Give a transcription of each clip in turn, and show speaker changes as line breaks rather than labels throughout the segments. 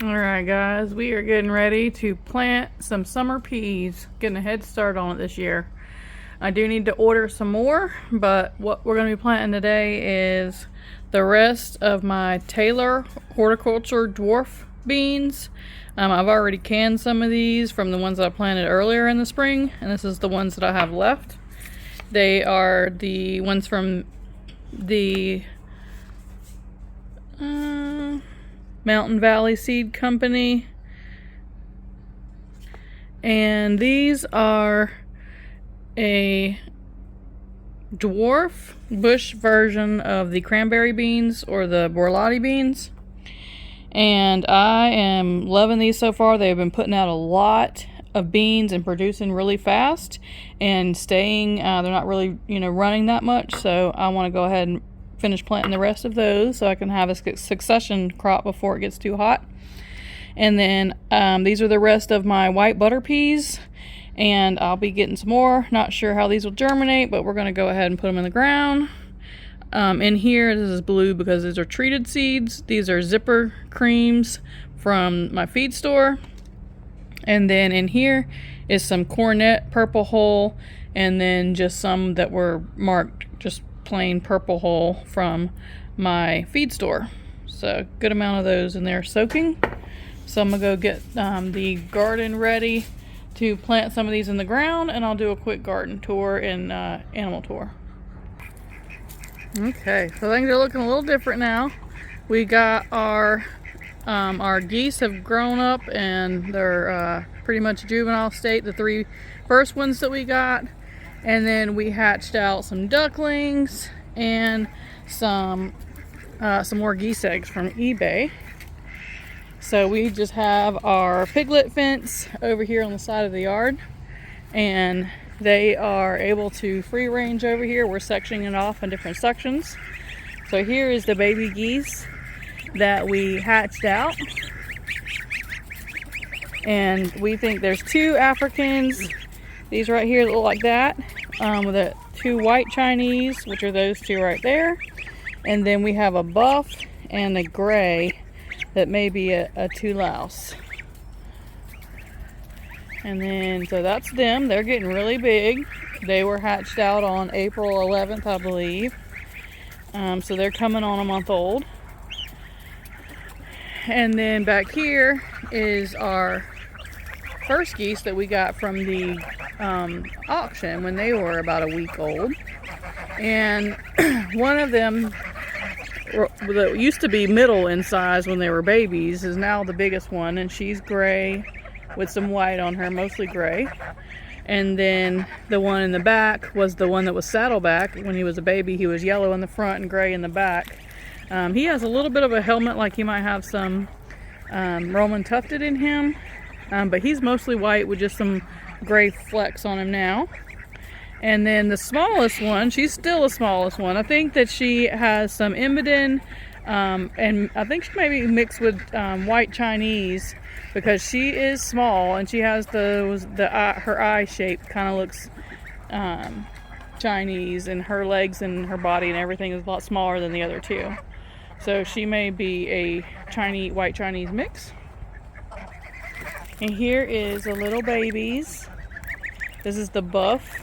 Alright guys, we are getting ready to plant some summer peas, getting a head start on it this year. I do need to order some more, but what we're going to be planting today is the rest of my Taylor horticulture dwarf beans. I've already canned some of these from the ones that I planted earlier in the spring, and this is the ones that I have left. They are the ones from the Mountain Valley Seed Company, and these are a dwarf bush version of the cranberry beans or the borlotti beans, and I am loving these so far. They've been putting out a lot of beans and producing really fast and staying. They're not really running that much, so I want to go ahead and finish planting the rest of those so I can have a succession crop before it gets too hot. And then these are the rest of my white butter peas, and I'll be getting some more. Not sure how these will germinate, but we're going to go ahead and put them in the ground. In here, this is blue because these are treated seeds. These are zipper creams from my feed store. And then in here is some cornet purple hull, and then just some that were marked just plain purple hull from my feed store. So good amount of those in there soaking. So I'm gonna go get the garden ready to plant some of these in the ground, and I'll do a quick garden tour and animal tour. Okay, so things are looking a little different now. We got our geese have grown up, and they're pretty much juvenile state, the three first ones that we got. And then we hatched out some ducklings and some more geese eggs from eBay. So we just have our piglet fence over here on the side of the yard, and they are able to free range over here. We're sectioning it off in different sections. So here is the baby geese that we hatched out, and we think there's two Africans, these right here that look like that, with the two white Chinese, which are those two right there, and then we have a buff and a gray that may be a two louse. And then so that's them. They're getting really big. They were hatched out on April 11th, I believe. So they're coming on a month old. And then back here is our first geese that we got from the auction when they were about a week old. And one of them that used to be middle in size when they were babies is now the biggest one, and she's gray with some white on her, mostly gray. And then the one in the back was the one that was saddleback. When he was a baby, he was yellow in the front and gray in the back. He has a little bit of a helmet, like he might have some Roman tufted in him, but he's mostly white with just some gray flecks on him now. And then the smallest one, she's still the smallest one. I think that she has some Imidin, and I think she may be mixed with white Chinese, because she is small and she has her eye shape kind of looks Chinese, and her legs and her body and everything is a lot smaller than the other two. So she may be a white Chinese mix. And here is the little babies. This is the buff,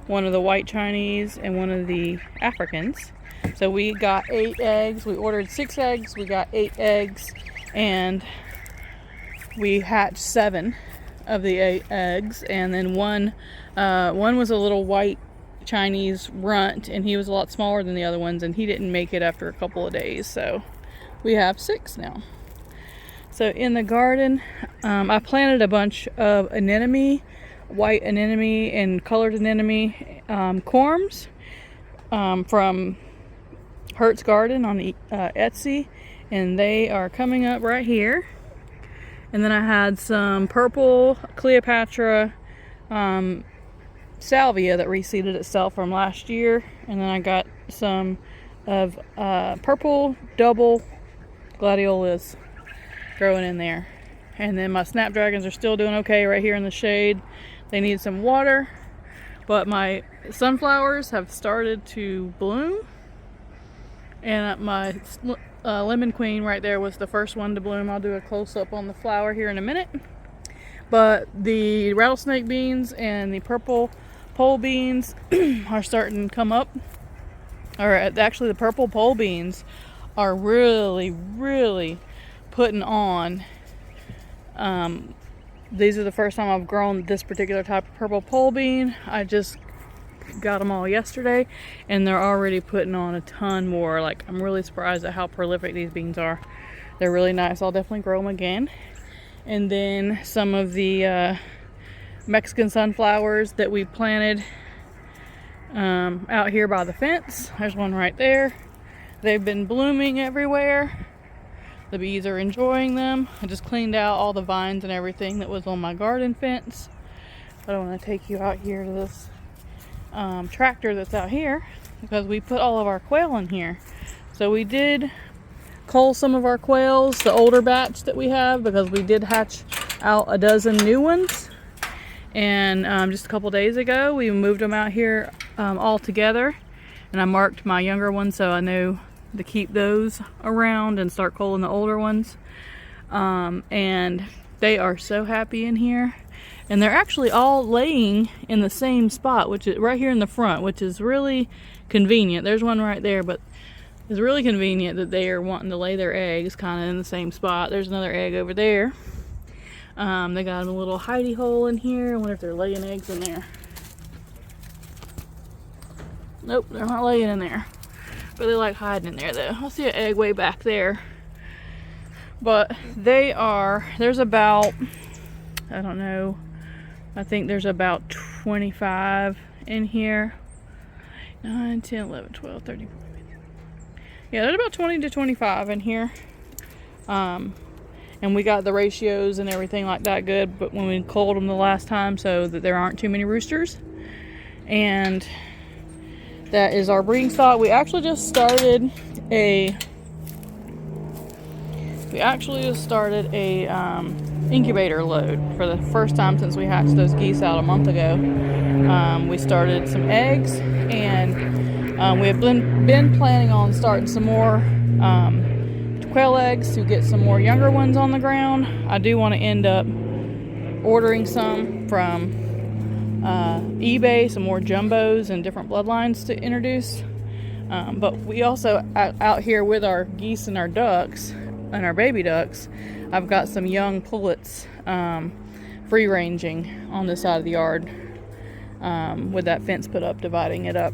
one of the white Chinese, and one of the Africans. So we got 8 eggs. We ordered 6 eggs. We got 8 eggs, and we hatched 7 of the 8 eggs. And then one was a little white Chinese runt, and he was a lot smaller than the other ones, and he didn't make it after a couple of days. So we have 6 now. So in the garden, I planted a bunch of anemone, white anemone and colored anemone corms from Hertz Garden on Etsy, and they are coming up right here. And then I had some purple Cleopatra salvia that reseeded itself from last year, and then I got some of purple double gladiolas growing in there. And then my snapdragons are still doing okay right here in the shade. They need some water, but my sunflowers have started to bloom, and my lemon queen right there was the first one to bloom. I'll do a close-up on the flower here in a minute. But the rattlesnake beans and the purple pole beans are starting to come up. Or actually the purple pole beans are really putting on. These are the first time I've grown this particular type of purple pole bean. I just got them all yesterday and they're already putting on a ton more. Like, I'm really surprised at how prolific these beans are. They're really nice. I'll definitely grow them again. And then some of the Mexican sunflowers that we planted out here by the fence. There's one right there. They've been blooming everywhere. The bees are enjoying them. I just cleaned out all the vines and everything that was on my garden fence. But I want to take you out here to this tractor that's out here because we put all of our quail in here. So we did cull some of our quails, the older batch that we have, because we did hatch out a dozen new ones. And just a couple days ago we moved them out here all together, and I marked my younger ones so I know to keep those around and start culling the older ones. And they are so happy in here, and they're actually all laying in the same spot, which is right here in the front, which is really convenient. There's one right there, but it's really convenient that they are wanting to lay their eggs kind of in the same spot. There's another egg over there. They got a little hidey hole in here. I wonder if they're laying eggs in there. Nope, they're not laying in there. But they like hiding in there though. I see an egg way back there. But they are, there's about, I don't know, I think there's about 25 in here. 9, 10, 11, 12, 13, 14. Yeah, there's about 20 to 25 in here. And we got the ratios and everything like that good, but when we culled them the last time so that there aren't too many roosters. And that is our breeding stock. We actually just started a incubator load for the first time since we hatched those geese out a month ago. We started some eggs, and we have been planning on starting some more quail eggs to get some more younger ones on the ground. I do want to end up ordering some from eBay, some more jumbos and different bloodlines to introduce. But we also, out here with our geese and our ducks and our baby ducks, I've got some young pullets free ranging on this side of the yard with that fence put up, dividing it up.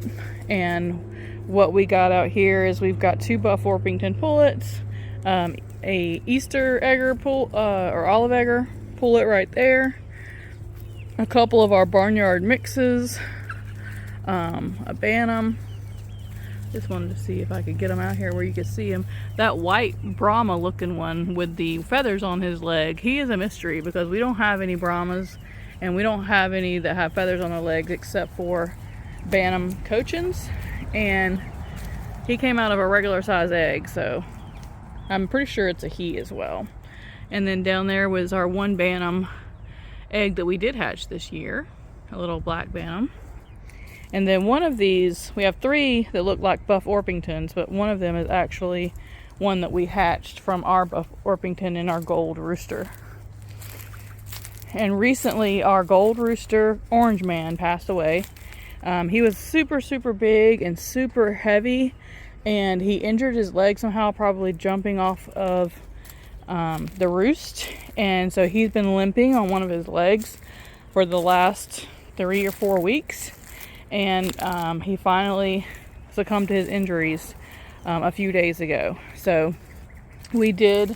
And what we got out here is we've got 2 Buff Orpington pullets, a Easter egger or olive egger pullet right there, a couple of our barnyard mixes, a bantam. Just wanted to see if I could get them out here where you could see him. That white Brahma looking one with the feathers on his leg, he is a mystery because we don't have any Brahmas and we don't have any that have feathers on their legs except for bantam cochins, and he came out of a regular size egg, so I'm pretty sure it's a he as well. And then down there was our one bantam egg that we did hatch this year, a little black bantam. And then one of these, we have 3 that look like Buff Orpingtons, but one of them is actually one that we hatched from our Buff Orpington and our gold rooster. And recently our gold rooster, Orange Man, passed away. He was super big and super heavy, and he injured his leg somehow, probably jumping off of the roost. And so he's been limping on one of his legs for the last 3 or 4 weeks. And he finally succumbed to his injuries a few days ago. So we did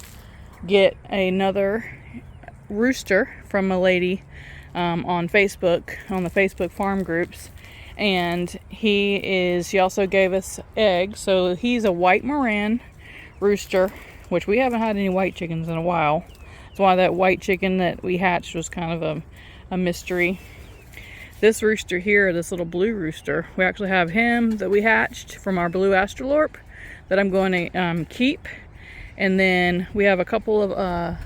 get another rooster from a lady on Facebook, on the Facebook farm groups. And she also gave us eggs. So he's a white Moran rooster, which we haven't had any white chickens in a while. That's why that white chicken that we hatched was kind of a mystery. This rooster here, this little blue rooster, we actually have him that we hatched from our blue Astrolorp that I'm going to keep. And then we have a couple of a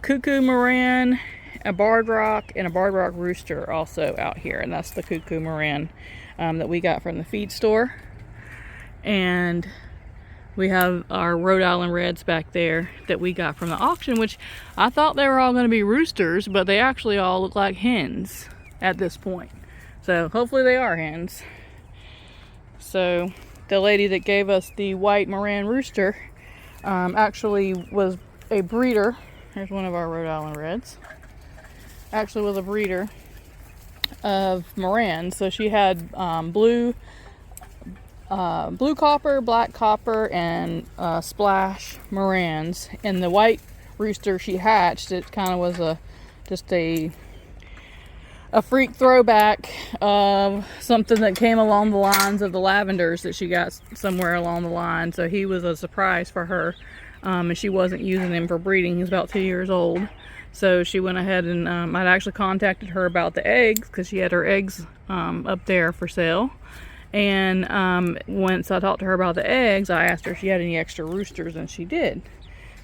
cuckoo Moran, a barred rock, and a barred rock rooster also out here. And that's the cuckoo Moran that we got from the feed store. And We have our Rhode Island Reds back there that we got from the auction, which I thought they were all going to be roosters, but they actually all look like hens at this point. So hopefully they are hens. So the lady that gave us the white Moran rooster actually was a breeder. Here's one of our Rhode Island Reds. Actually was a breeder of Moran. So she had blue copper, black copper, and splash Morans. And the white rooster she hatched, it kind of was just a freak throwback of something that came along the lines of the lavenders that she got somewhere along the line. So he was a surprise for her, and she wasn't using him for breeding. He's about 2 years old. So she went ahead and I'd actually contacted her about the eggs because she had her eggs up there for sale. And once I talked to her about the eggs, I asked her if she had any extra roosters, and she did.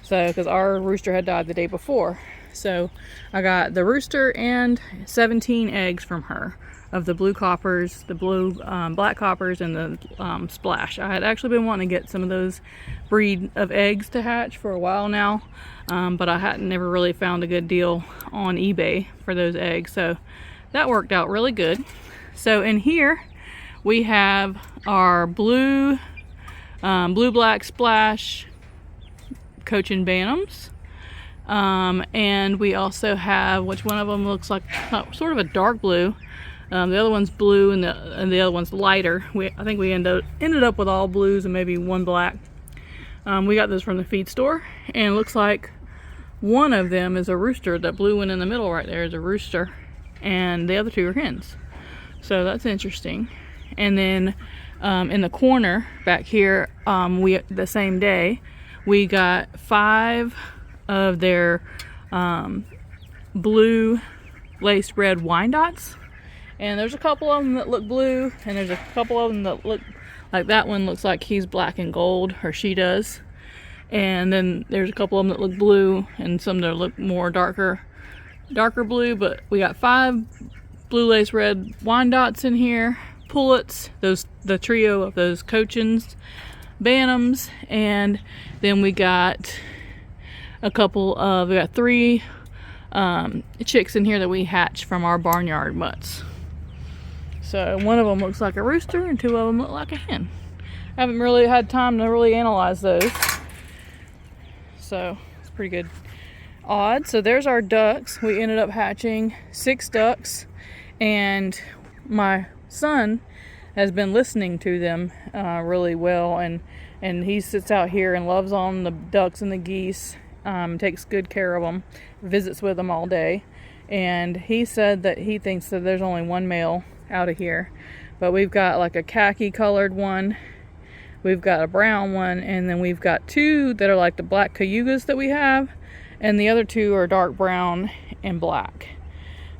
So, because our rooster had died the day before. So I got the rooster and 17 eggs from her of the blue coppers, the blue black coppers, and the splash. I had actually been wanting to get some of those breed of eggs to hatch for a while now, but I hadn't never really found a good deal on eBay for those eggs. So that worked out really good. So in here we have our blue black splash Cochin Bantams. And we also have, which one of them looks like sort of a dark blue. The other one's blue, and the other one's lighter. I think we ended up with all blues and maybe one black. We got this from the feed store, and it looks like one of them is a rooster. That blue one in the middle right there is a rooster, and the other two are hens. So that's interesting. And then in the corner back here, the same day, we got 5 of their blue laced red Wyandottes. And there's a couple of them that look blue, and there's a couple of them that look like that one looks like he's black and gold, or she does. And then there's a couple of them that look blue, and some that look more darker blue. But we got 5 blue lace red Wyandottes in here, pullets, the trio of those Cochins, Bantams, and then we got we got 3 chicks in here that we hatched from our barnyard mutts. So one of them looks like a rooster, and 2 of them look like a hen. I haven't really had time to really analyze those, so it's pretty good odds. So there's our ducks. We ended up hatching 6 ducks, and my son has been listening to them really well, and he sits out here and loves on the ducks and the geese, takes good care of them, visits with them all day. And he said that he thinks that there's only 1 male out of here, but we've got like a khaki colored one, we've got a brown one, and then we've got 2 that are like the black cayugas that we have, and the other 2 are dark brown and black.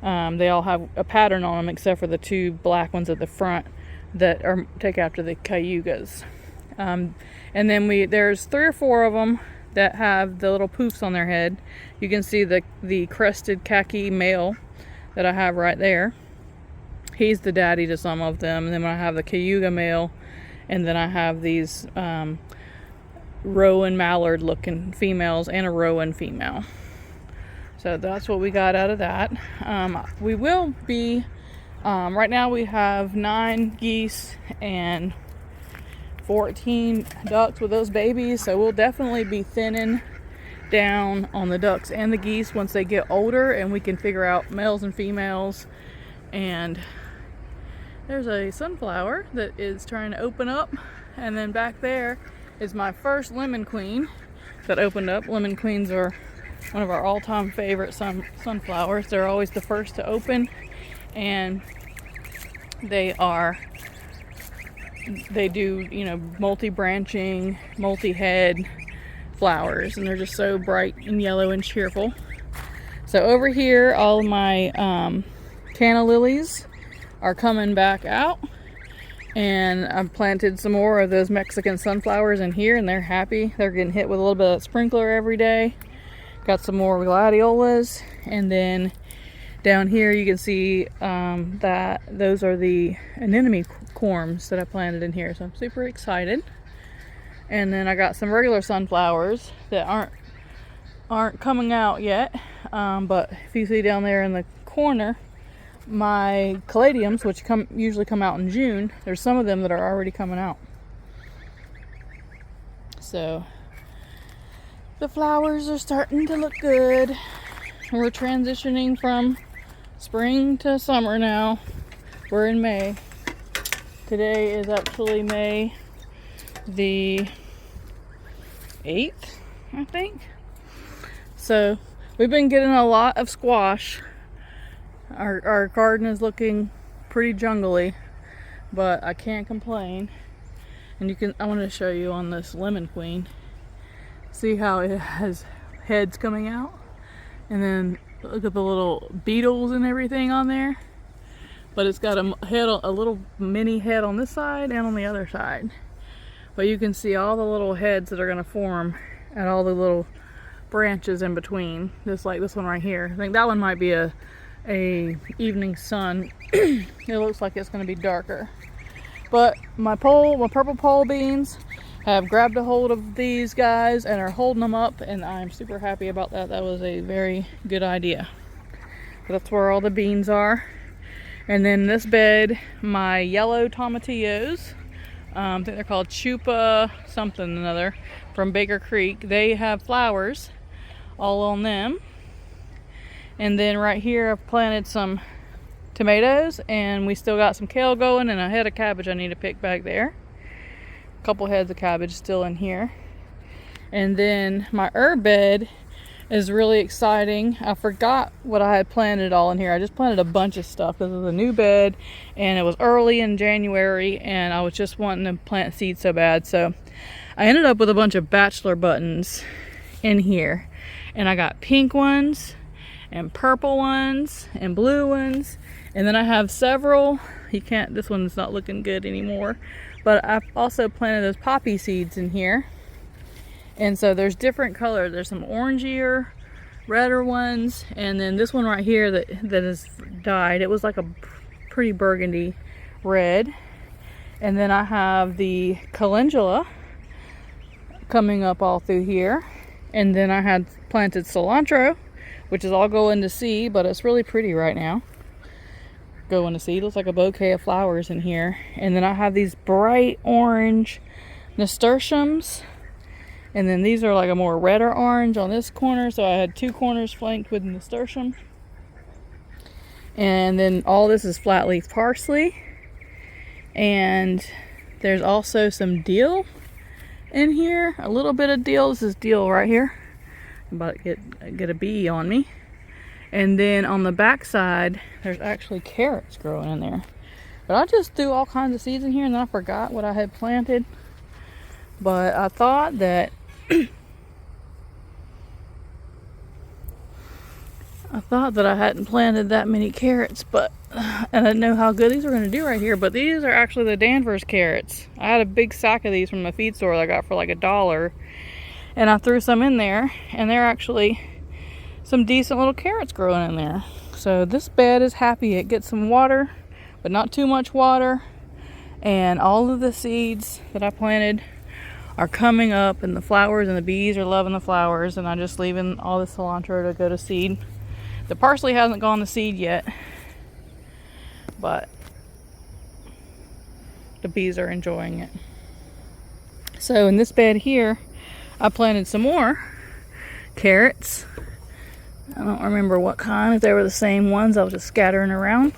They all have a pattern on them except for the 2 black ones at the front that take after the cayugas. And then there's 3 or 4 of them that have the little poofs on their head. You can see the crested khaki male that I have right there. He's the daddy to some of them. And then I have the cayuga male, and then I have these rowan mallard looking females and a rowan female. So that's what we got out of that. We will be right now we have 9 geese and 14 ducks with those babies, so we'll definitely be thinning down on the ducks and the geese once they get older, and we can figure out males and females. And there's a sunflower that is trying to open up, and then back there is my first lemon queen that opened up. Lemon queens are one of our all-time favorite sunflowers. They're always the first to open, and they do, multi-branching, multi-head flowers, and they're just so bright and yellow and cheerful. So over here, all of my canna lilies are coming back out, and I've planted some more of those Mexican sunflowers in here, and they're happy. They're getting hit with a little bit of sprinkler every day. Got some more gladiolas, and then down here you can see that those are the anemone corms that I planted in here, so I'm super excited. And then I got some regular sunflowers that aren't coming out yet. But if you see down there in the corner, my caladiums, which usually come out in June, there's some of them that are already coming out. So the flowers are starting to look good. We're transitioning from spring to summer now. We're in May. Today is actually May the 8th, I think. So we've been getting a lot of squash. Our garden is looking pretty jungly, but I can't complain. And I want to show you on this lemon queen. See how it has heads coming out? And then look at the little beetles and everything on there. But it's got a little mini head on this side and on the other side. But you can see all the little heads that are going to form and all the little branches in between. Just like this one right here. I think that one might be a evening sun. It looks like it's going to be darker. But my purple pole beans have grabbed a hold of these guys and are holding them up, and I'm super happy about that. That was a very good idea. That's where all the beans are. And then this bed, my yellow tomatillos, I think they're called Chupa something or another, from Baker Creek. They have flowers all on them. And then right here I've planted some tomatoes, and we still got some kale going and a head of cabbage I need to pick back there. A couple heads of cabbage still in here. And then my herb bed is really exciting. I forgot what I had planted all in here. I just planted a bunch of stuff because it was a new bed and it was early in January and I was just wanting to plant seeds so bad. So I ended up with a bunch of bachelor buttons in here, and I got pink ones and purple ones and blue ones. And then I have several, this one's not looking good anymore, but I've also planted those poppy seeds in here. And so there's different colors. There's some orangier, redder ones, and then this one right here that has died. It was like a pretty burgundy red. And then I have the calendula coming up all through here. And then I had planted cilantro, which is all going to seed, but it's really pretty right now. Going to seed. Looks like a bouquet of flowers in here. And then I have these bright orange nasturtiums. And then these are like a more redder orange on this corner. So I had two corners flanked with nasturtium. And then all this is flat leaf parsley. And there's also some dill in here. A little bit of dill. This is dill right here. I'm about to get a bee on me. And then on the back side, there's actually carrots growing in there. But I just threw all kinds of seeds in here and then I forgot what I had planted. But I thought that I hadn't planted that many carrots, but I didn't know how good these were going to do right here. But these are actually the Danvers carrots. I had a big sack of these from the feed store that I got for like $1, and I threw some in there, and they're actually some decent little carrots growing in there. So this bed is happy. It gets some water, but not too much water, and all of the seeds that I planted are coming up, and the flowers and the bees are loving the flowers, and I'm just leaving all the cilantro to go to seed. The parsley hasn't gone to seed yet, but the bees are enjoying it. So in this bed here, I planted some more carrots. I don't remember what kind, if they were the same ones. I was just scattering around.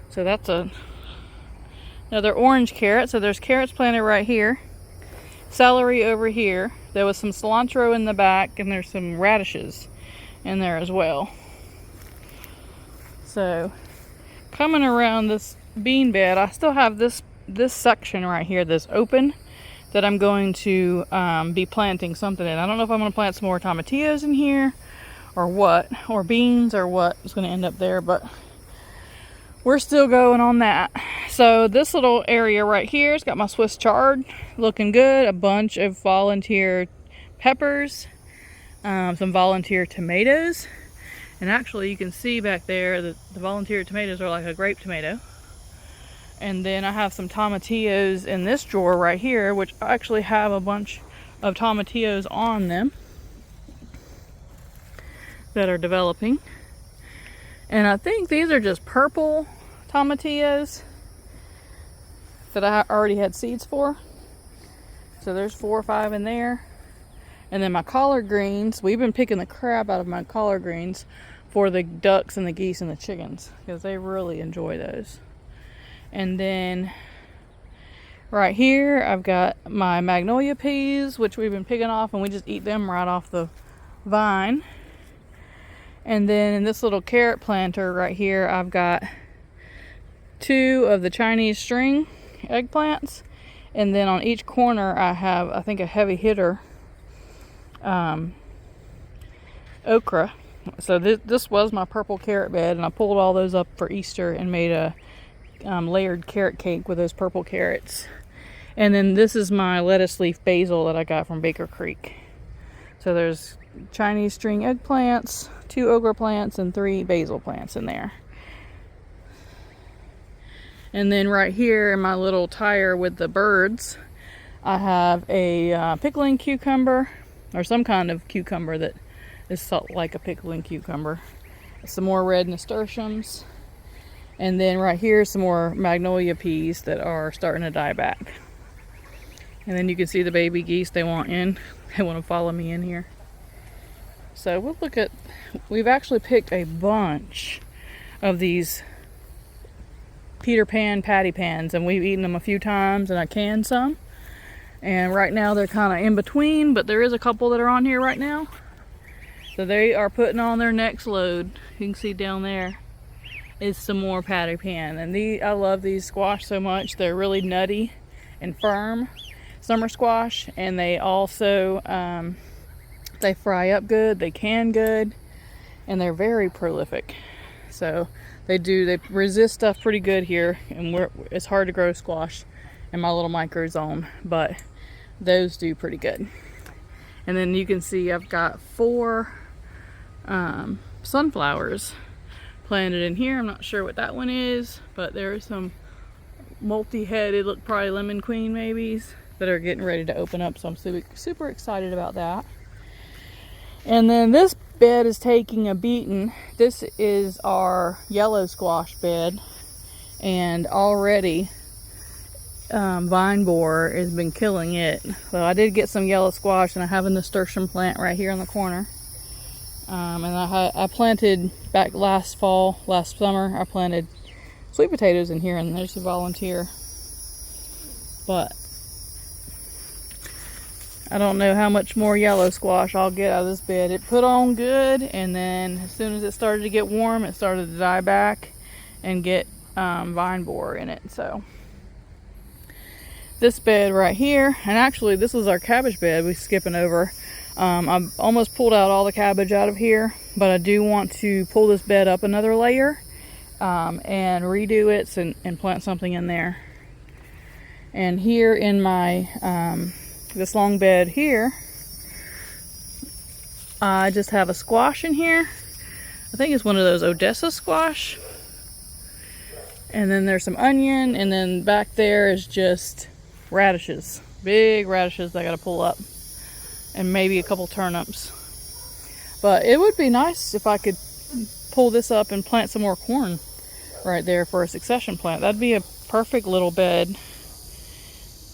So that's another orange carrot. So there's carrots planted right here. Celery over here. There was some cilantro in the back, and there's some radishes in there as well. So coming around this bean bed, I still have this section right here that's open that I'm going to be planting something in. I don't know if I'm going to plant some more tomatillos in here or what, or beans or what is going to end up there, but we're still going on that. So this little area right here has got my Swiss chard looking good, a bunch of volunteer peppers, some volunteer tomatoes, and actually you can see back there that the volunteer tomatoes are like a grape tomato. And then I have some tomatillos in this drawer right here, which actually have a bunch of tomatillos on them that are developing. And I think these are just purple tomatillos that I already had seeds for. So there's 4 or 5 in there. And then my collard greens, we've been picking the crap out of my collard greens for the ducks and the geese and the chickens, because they really enjoy those. And then right here I've got my magnolia peas, which we've been picking off, and we just eat them right off the vine. And then in this little carrot planter right here, I've got 2 of the Chinese string eggplants. And then on each corner I have, I think, a heavy hitter okra. So this was my purple carrot bed, and I pulled all those up for Easter and made a layered carrot cake with those purple carrots. And then this is my lettuce leaf basil that I got from Baker Creek. So there's Chinese string eggplants, 2 okra plants, and 3 basil plants in there. And then right here in my little tire with the birds, I have a pickling cucumber, or some kind of cucumber that is like a pickling cucumber. Some more red nasturtiums. And then right here, some more magnolia peas that are starting to die back. And then you can see the baby geese, they want in. They want to follow me in here. So we'll look at, we've actually picked a bunch of these Peter Pan patty pans, and we've eaten them a few times, and I canned some. And right now they're kind of in between, but there is a couple that are on here right now. So they are putting on their next load. You can see down there is some more patty pan. And I love these squash so much. They're really nutty and firm, summer squash, and they also they fry up good, they can good, and they're very prolific. So they resist stuff pretty good here, and it's hard to grow squash in my little micro zone, but those do pretty good. And then you can see I've got 4 sunflowers planted in here. I'm not sure what that one is, but there are some multi-headed, look probably lemon queen maybes, that are getting ready to open up, so I'm super excited about that. And then this bed is taking a beating. This is our yellow squash bed, and already vine borer has been killing it. So I did get some yellow squash, and I have a nasturtium plant right here in the corner. And I planted back last summer, I planted sweet potatoes in here, and there's a volunteer. But I don't know how much more yellow squash I'll get out of this bed. It put on good, and then as soon as it started to get warm, it started to die back and get vine borer in it. So this bed right here, and actually this is our cabbage bed we're skipping over. I've almost pulled out all the cabbage out of here, but I do want to pull this bed up another layer and redo it and plant something in there. And here in my this long bed here, I just have a squash in here. I think it's one of those Odessa squash. And then there's some onion, and then back there is just radishes, big radishes I gotta pull up, and maybe a couple turnips. But it would be nice if I could pull this up and plant some more corn right there for a succession plant. That'd be a perfect little bed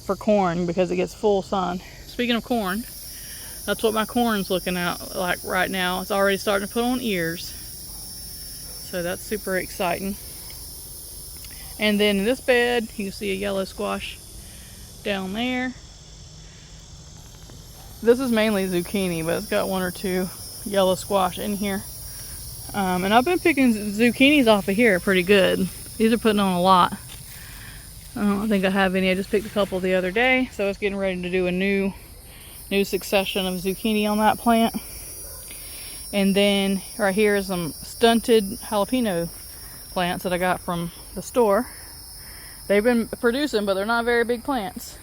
for corn because it gets full sun. Speaking of corn, that's what my corn's looking out like right now. It's already starting to put on ears, so that's super exciting. And then in this bed, you can see a yellow squash down there. This is mainly zucchini, but it's got 1 or 2 yellow squash in here. And I've been picking zucchinis off of here pretty good. These are putting on a lot. I don't think I have any. I just picked a couple the other day, so it's getting ready to do a new succession of zucchini on that plant. And then right here is some stunted jalapeno plants that I got from the store. They've been producing, but they're not very big plants.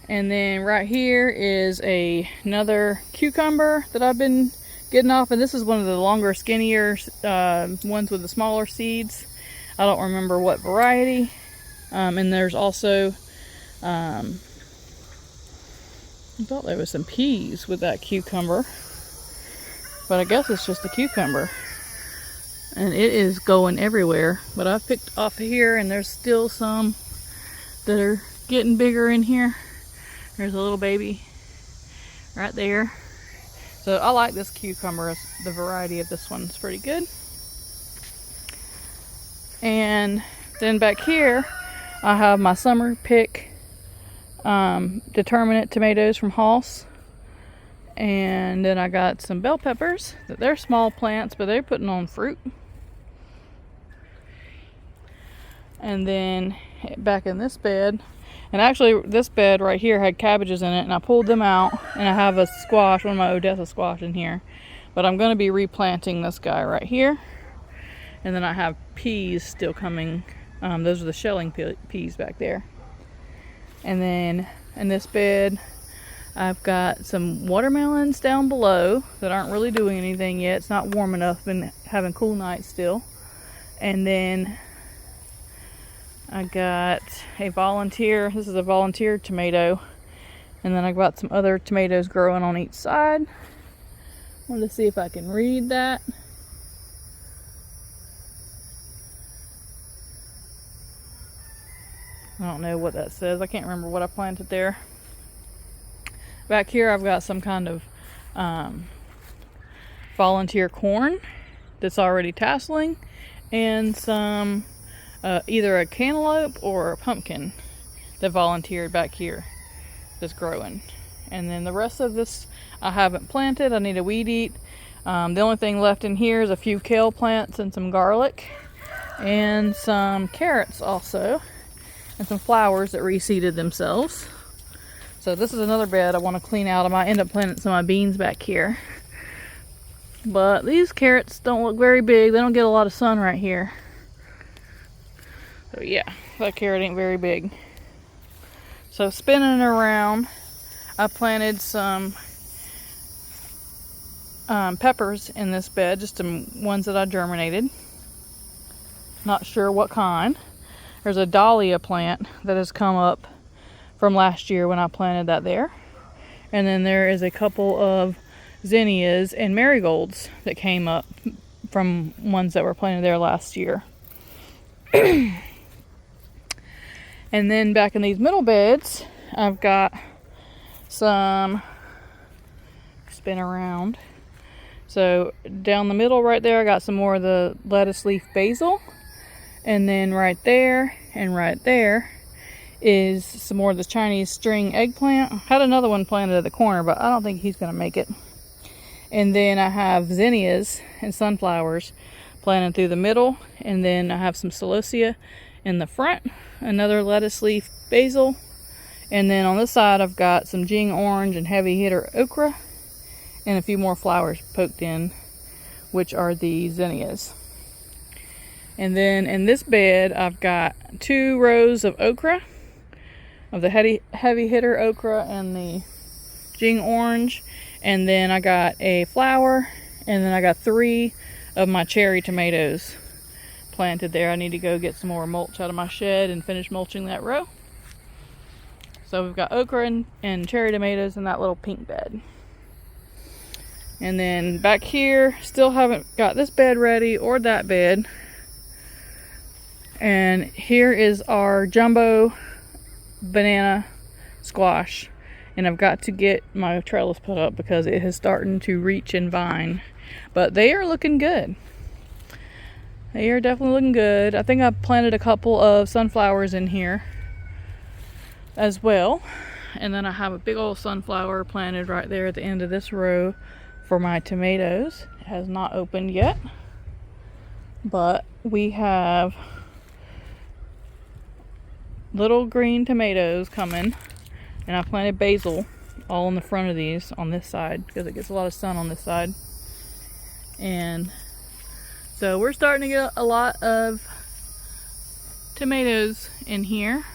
And then right here is another cucumber that I've been getting off, and this is one of the longer, skinnier ones with the smaller seeds. I don't remember what variety. And there's also, I thought there was some peas with that cucumber, but I guess it's just a cucumber. And it is going everywhere. But I've picked off here, and there's still some that are getting bigger in here. There's a little baby right there. So I like this cucumber. The variety of this one's pretty good. And then back here, I have my summer pick determinate tomatoes from Hoss. And then I got some bell peppers. They're small plants, but they're putting on fruit. And then back in this bed, and actually this bed right here had cabbages in it, and I pulled them out, and I have a squash, one of my Odessa squash in here. But I'm going to be replanting this guy right here. And then I have peas still coming. Those are the shelling peas back there. And then in this bed, I've got some watermelons down below that aren't really doing anything yet. It's not warm enough. Been having cool nights still. And then I got a volunteer. This is a volunteer tomato. And then I got some other tomatoes growing on each side. Wanted to see if I can read that. I don't know what that says. I can't remember what I planted there. Back here I've got some kind of volunteer corn that's already tasseling, and some either a cantaloupe or a pumpkin that volunteered back here that's growing. And then the rest of this I haven't planted. I need a weed eat. The only thing left in here is a few kale plants and some garlic and some carrots also, and some flowers that reseeded themselves. So this is another bed I want to clean out. I might end up planting some of my beans back here. But these carrots don't look very big. They don't get a lot of sun right here. So yeah, that carrot ain't very big. So spinning around, I planted some peppers in this bed, just some ones that I germinated. Not sure what kind. There's a dahlia plant that has come up from last year when I planted that there. And then there is a couple of zinnias and marigolds that came up from ones that were planted there last year. And then back in these middle beds, I've got some, spin around. So down the middle right there, I got some more of the lettuce leaf basil. And then right there and right there is some more of the Chinese string eggplant. I had another one planted at the corner, but I don't think he's going to make it. And then I have zinnias and sunflowers planted through the middle. And then I have some celosia in the front, another lettuce leaf basil. And then on this side, I've got some Jing orange and heavy hitter okra, and a few more flowers poked in, which are the zinnias. And then in this bed, I've got 2 rows of okra, of the heavy hitter okra and the Jing orange. And then I got a flower, and then I got 3 of my cherry tomatoes planted there. I need to go get some more mulch out of my shed and finish mulching that row. So we've got okra and cherry tomatoes in that little pink bed. And then back here, still haven't got this bed ready or that bed. And here is our jumbo banana squash. And I've got to get my trellis put up because it is starting to reach and vine. But they are looking good. They are definitely looking good. I think I planted a couple of sunflowers in here as well. And then I have a big old sunflower planted right there at the end of this row for my tomatoes. It has not opened yet. But we have little green tomatoes coming, and I planted basil all in the front of these on this side because it gets a lot of sun on this side. And so we're starting to get a lot of tomatoes in here.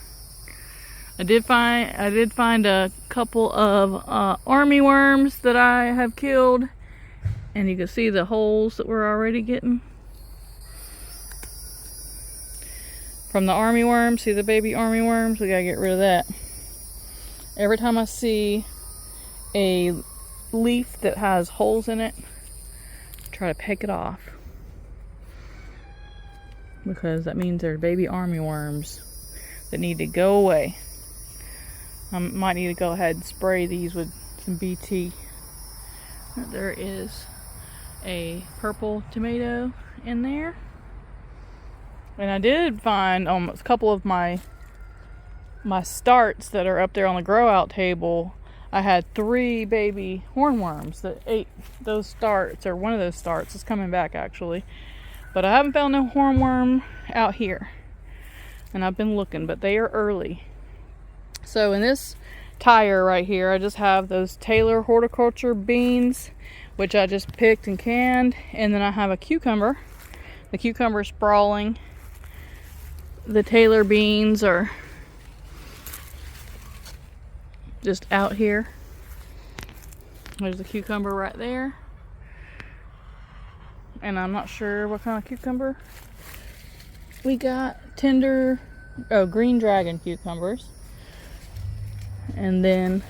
I did find a couple of army worms that I have killed, and you can see the holes that we're already getting. from the armyworm. See the baby armyworms? We gotta get rid of that. Every time I see a leaf that has holes in it, try to pick it off, because that means they're baby armyworms that need to go away. I might need to go ahead and spray these with some BT. There is a purple tomato in there. And I did find a couple of my starts that are up there on the grow out table. I had 3 baby hornworms that ate those starts, or one of those starts is coming back actually. But I haven't found no hornworm out here. And I've been looking, but they are early. So in this tire right here, I just have those Taylor horticulture beans, which I just picked and canned. And then I have a cucumber. The cucumber is sprawling. The Taylor beans are just out here. There's the cucumber right there. And I'm not sure what kind of cucumber we got. Tender, green dragon cucumbers. And then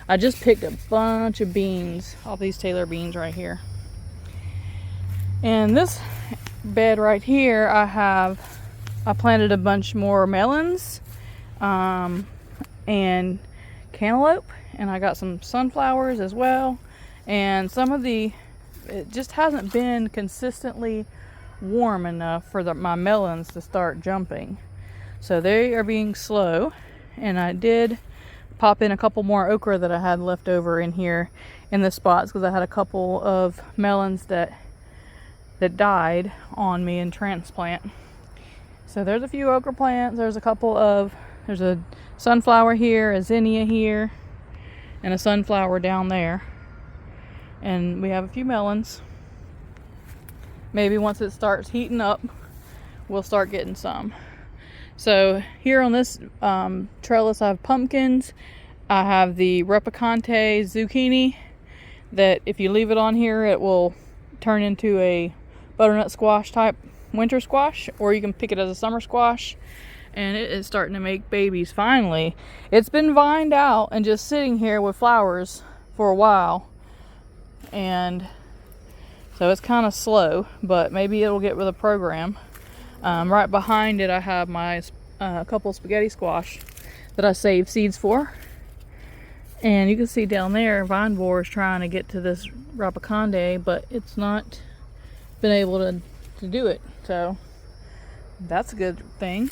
I just picked a bunch of beans, all these Taylor beans right here. And this bed right here, I planted a bunch more melons and cantaloupe, and I got some sunflowers as well. And it just hasn't been consistently warm enough for my melons to start jumping. So they are being slow, and I did pop in a couple more okra that I had left over in here in the spots, because I had a couple of melons that died on me in transplant. So there's a few okra plants. There's a sunflower here, a zinnia here, and a sunflower down there. And we have a few melons. Maybe once it starts heating up, we'll start getting some. So here on this trellis, I have pumpkins. I have the replicante zucchini that if you leave it on here, it will turn into a butternut squash type winter squash, or you can pick it as a summer squash. And it is starting to make babies finally. It's been vined out and just sitting here with flowers for a while. And so it's kind of slow, but maybe it'll get with a program. Right behind it, I have my couple spaghetti squash that I saved seeds for. And you can see down there, vine borer is trying to get to this replicante, but it's not been able to do it. So that's a good thing.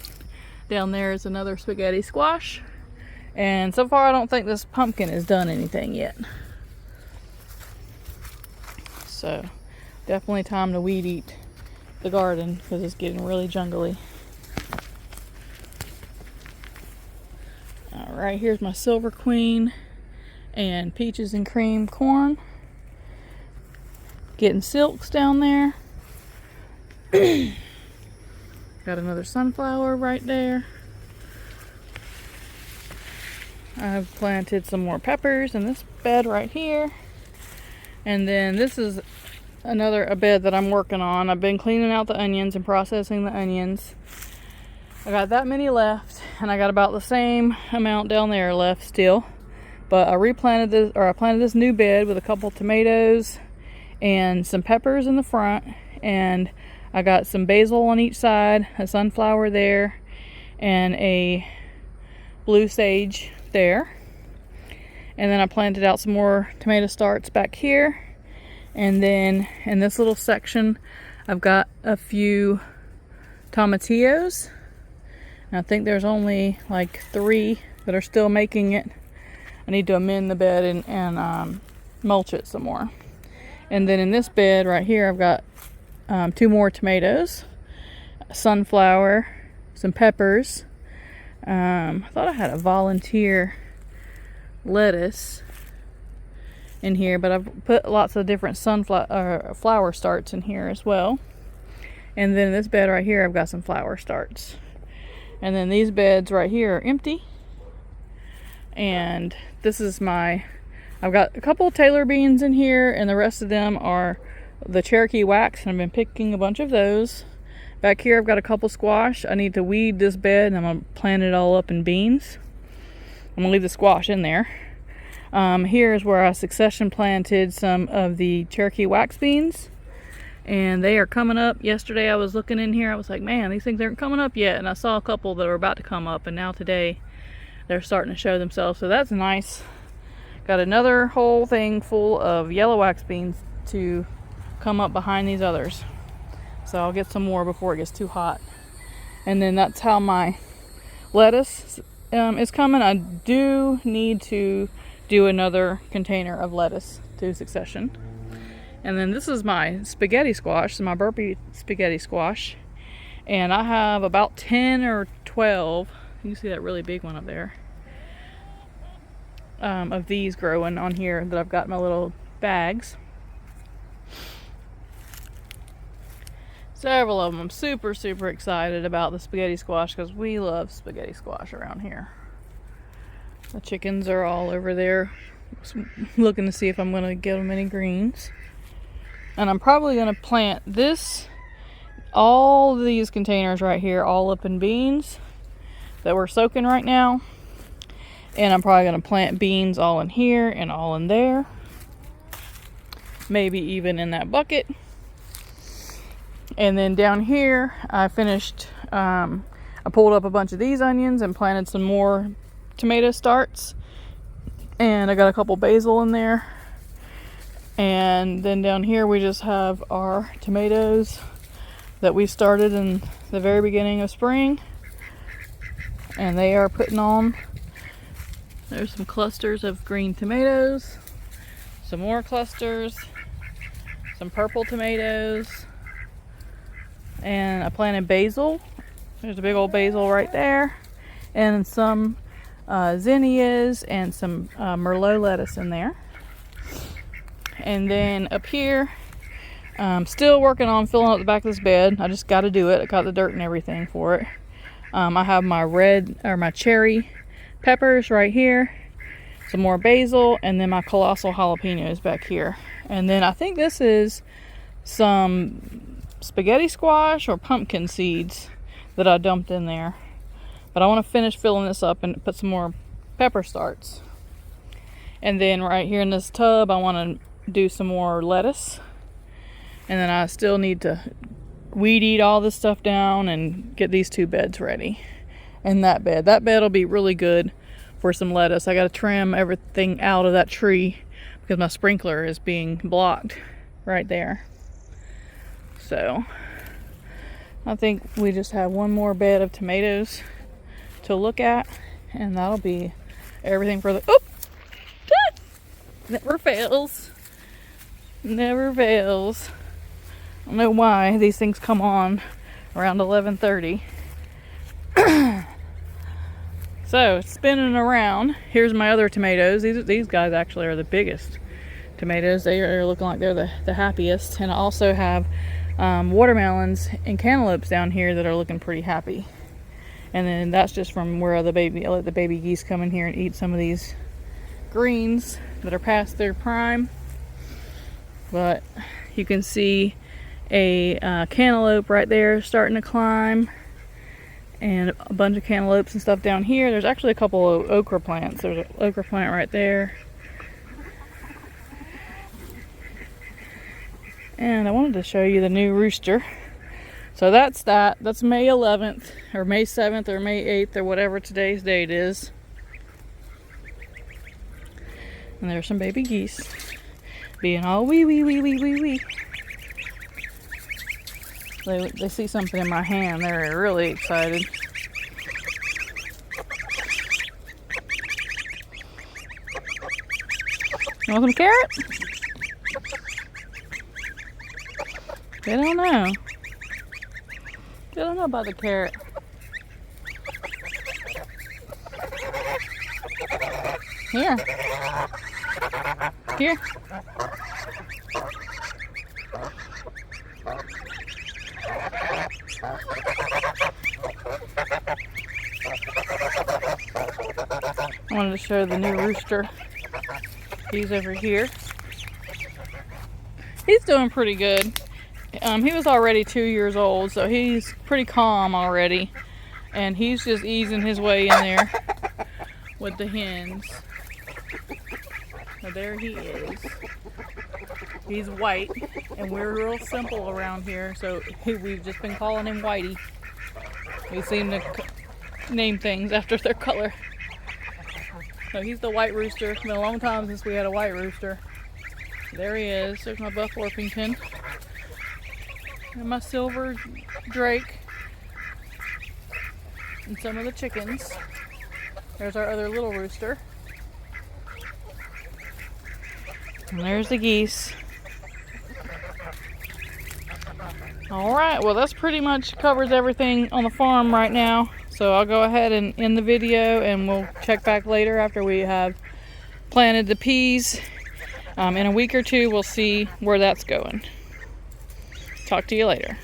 Down there is another spaghetti squash. And so far, I don't think this pumpkin has done anything yet. So definitely time to weed eat the garden, because it's getting really jungly. Alright, here's my silver queen and peaches and cream corn. Getting silks down there. Got another sunflower right there. I've planted some more peppers in this bed right here. And then this is a bed that I'm working on. I've been cleaning out the onions and processing the onions. I got that many left, and I got about the same amount down there left still. But I planted this new bed with a couple tomatoes and some peppers in the front, and I got some basil on each side, a sunflower there, and a blue sage there. And then I planted out some more tomato starts back here. And then in this little section, I've got a few tomatillos. And I think there's only like 3 that are still making it. I need to amend the bed and mulch it some more. And then in this bed right here, I've got 2 more tomatoes, a sunflower, some peppers. I thought I had a volunteer lettuce in here, but I've put lots of different flower starts in here as well. And then in this bed right here, I've got some flower starts. And then these beds right here are empty. And this is I've got a couple of Taylor beans in here, and the rest of them are the Cherokee wax, and I've been picking a bunch of those. Back here I've got a couple squash. I need to weed this bed and I'm going to plant it all up in beans. I'm going to leave the squash in there. Here is where I succession planted some of the Cherokee wax beans. And they are coming up. Yesterday I was looking in here. I was like, man, these things aren't coming up yet. And I saw a couple that were about to come up. And now today they're starting to show themselves. So that's nice. Got another whole thing full of yellow wax beans to come up behind these others. So I'll get some more before it gets too hot. And then that's how my lettuce is coming. I do need to do another container of lettuce to succession. And then this is my spaghetti squash, my burpee spaghetti squash. And I have about 10 or 12, you can see that really big one up there, of these growing on here that I've got in my little bags. Several of them. I'm super, super excited about the spaghetti squash because we love spaghetti squash around here. The chickens are all over there looking to see if I'm going to get them any greens. And I'm probably going to plant all these containers right here, all up in beans that we're soaking right now. And I'm probably going to plant beans all in here and all in there. Maybe even in that bucket. And then down here, I finished, I pulled up a bunch of these onions and planted some more tomato starts. And I got a couple basil in there. And then down here we just have our tomatoes that we started in the very beginning of spring. And they are putting on. There's some clusters of green tomatoes. Some more clusters. Some purple tomatoes. And I planted basil. There's a big old basil right there. And some zinnias and some Merlot lettuce in there. And then up here, I'm still working on filling up the back of this bed. I just got to do it. I got the dirt and everything for it. I have my my cherry peppers right here. Some more basil, and then my colossal jalapenos back here. And then I think this is some spaghetti squash or pumpkin seeds that I dumped in there. But I want to finish filling this up and put some more pepper starts. And then right here in this tub, I want to do some more lettuce. And then I still need to weed eat all this stuff down and get these two beds ready. And that bed will be really good for some lettuce. I got to trim everything out of that tree because my sprinkler is being blocked right there. So I think we just have one more bed of tomatoes to look at, and that'll be everything for the never fails. Never fails. I don't know why these things come on around 11:30. So spinning around, here's my other tomatoes. These guys actually are the biggest tomatoes. They are looking like they're the happiest. And I also have watermelons and cantaloupes down here that are looking pretty happy. And then that's just from where I let the baby geese come in here and eat some of these greens that are past their prime. But you can see a cantaloupe right there starting to climb, and a bunch of cantaloupes and stuff down here. There's actually a couple of okra plants. There's an okra plant right there. And I wanted to show you the new rooster. So that's May 11th or May 7th or May 8th or whatever today's date is. And there's some baby geese being all wee wee wee wee wee wee. They see something in my hand. They're really excited. You want some carrot? They don't know. They don't know about the carrot. Here. Here. I wanted to show the new rooster. He's over here. He's doing pretty good. He was already 2 years old, so he's pretty calm already. And he's just easing his way in there with the hens. So there he is. He's white, and we're real simple around here, so we've just been calling him Whitey. We seem to name things after their color. So he's the white rooster. It's been a long time since we had a white rooster. There he is. There's my buff Orpington. And my silver drake. And some of the chickens. There's our other little rooster. And there's the geese. Alright, well that's pretty much covers everything on the farm right now. So I'll go ahead and end the video, and we'll check back later after we have planted the peas. In a week or two, we'll see where that's going. Talk to you later.